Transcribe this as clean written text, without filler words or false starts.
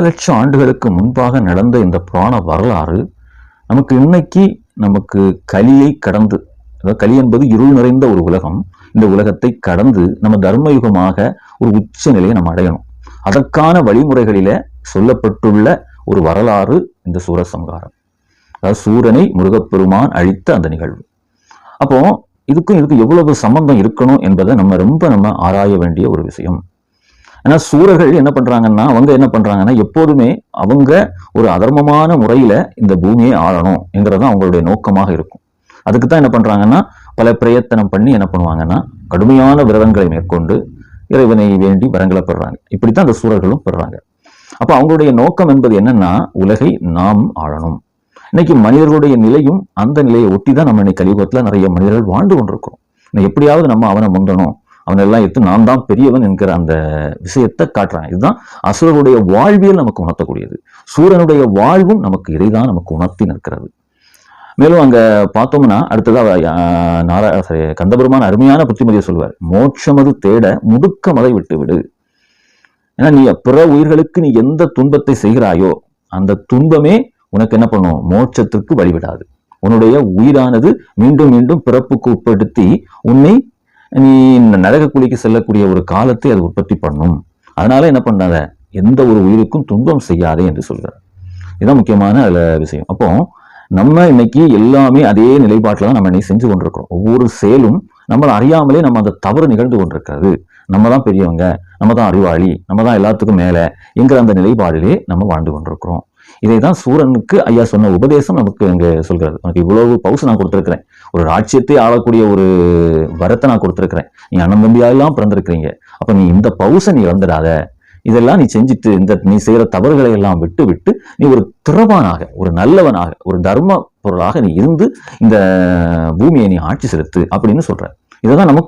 லட்சம் ஆண்டுகளுக்கு முன்பாக நடந்த இந்த புராண வரலாறு இன்னைக்கு நமக்கு கலியை கடந்து, கலி என்பது இருள் நிறைந்த ஒரு உலகம். இந்த உலகத்தை கடந்து நம்ம தர்மயுகமாக ஒரு உச்ச நிலையை நம்ம அடையணும். அதற்கான வழிமுறைகளில சொல்லப்பட்டுள்ள ஒரு வரலாறு இந்த சூரசம்ஹாரம். அதாவது சூரனை முருகப்பெருமான் அழித்த அந்த நிகழ்வு. அப்போ இதுக்கு எவ்வளவு சம்பந்தம் இருக்கணும் என்பதை நம்ம ஆராய வேண்டிய ஒரு விஷயம். ஏன்னா சூரர்கள் என்ன பண்றாங்கன்னா எப்போதுமே அவங்க ஒரு அதர்மமான முறையில இந்த பூமியை ஆளணும் என்கிறது அவங்களுடைய நோக்கமாக இருக்கும். அதுக்கு தான் என்ன பண்றாங்கன்னா பல பிரயத்தனம் பண்ணி என்ன பண்ணுவாங்கன்னா கடுமையான விரதங்களை மேற்கொண்டு இறைவனை வேண்டி வரங்களை பெறாங்க. இப்படித்தான் அந்த சூரர்களும் பெறாங்க. அப்ப அவங்களுடைய நோக்கம் என்பது என்னன்னா உலகை நாம் ஆளணும். இன்னைக்கு மனிதர்களுடைய நிலையும் அந்த நிலையை ஒட்டி தான் நம்ம இன்னைக்கு கலியுகத்துல நிறைய மனிதர்கள் வாழ்ந்து கொண்டிருக்கிறோம். எப்படியாவது நம்ம அவனை முந்தணும், அவனெல்லாம் எடுத்து நான் தான் பெரியவன் என்கிற அந்த விஷயத்தை காட்டுறாங்க. இதுதான் அசுரனுடைய வாழ்வியல் நமக்கு உணர்த்தக்கூடியது. சூரனுடைய வாழ்வும் நமக்கு இதைதான் நமக்கு உணர்த்தி நிற்கிறது. மேலும் அங்க பார்த்தோம்னா அடுத்ததா கந்தபெருமான் அருமையான புத்திமதியை சொல்வார். மோட்சமது தேட முடுக்க மதை விட்டு விடு. ஏன்னா நீ பிற உயிர்களுக்கு நீ எந்த துன்பத்தை செய்கிறாயோ அந்த துன்பமே உனக்கு என்ன பண்ணும், மோட்சத்திற்கு வழிவிடாது. உன்னுடைய உயிரானது மீண்டும் மீண்டும் பிறப்புக்கு உட்படுத்தி உன்னை நீ நரக குழிக்கு செல்லக்கூடிய ஒரு காலத்தை அது உற்பத்தி பண்ணும். அதனால என்ன பண்ணாத, எந்த ஒரு உயிருக்கும் துன்பம் செய்யாதே என்று சொல்கிறார். இதுதான் முக்கியமான அதுல விஷயம். அப்போ நம்ம இன்னைக்கு எல்லாமே அதே நிலைப்பாட்டில் தான் நம்ம இன்னைக்கு செஞ்சு கொண்டிருக்கிறோம். ஒவ்வொரு செயலும் நம்மளை அறியாமலே நம்ம அந்த தவறு நிகழ்ந்து கொண்டிருக்கிறது. நம்ம தான் பெரியவங்க, நம்ம தான் அறிவாளி, நம்ம தான் எல்லாத்துக்கும் மேல என்கிற அந்த நிலைப்பாடிலே நம்ம வாழ்ந்து கொண்டிருக்கிறோம். இதைதான் சூரனுக்கு ஐயா சொன்ன உபதேசம் நமக்கு இங்க சொல்கிறது. உனக்கு இவ்வளவு பவுசு நான் கொடுத்திருக்கிறேன், ஒரு ராஜ்யத்தை ஆளக்கூடிய ஒரு வரத்தை நான் கொடுத்திருக்கிறேன், நீ அண்ணன் தம்பியாலாம் பிறந்திருக்கிறீங்க, அப்ப நீ இந்த பவுசை நீ இழந்துடாத, இதெல்லாம் நீ செஞ்சுட்டு நீ செய்யற தவறுகளை எல்லாம் விட்டு விட்டு நீ ஒரு திறமானாக, ஒரு நல்லவனாக, ஒரு தர்ம பொருளாக நீ இருந்து இந்த பூமியை நீ ஆட்சி செலுத்து அப்படின்னு சொல்ற. இதைதான் நமக்கு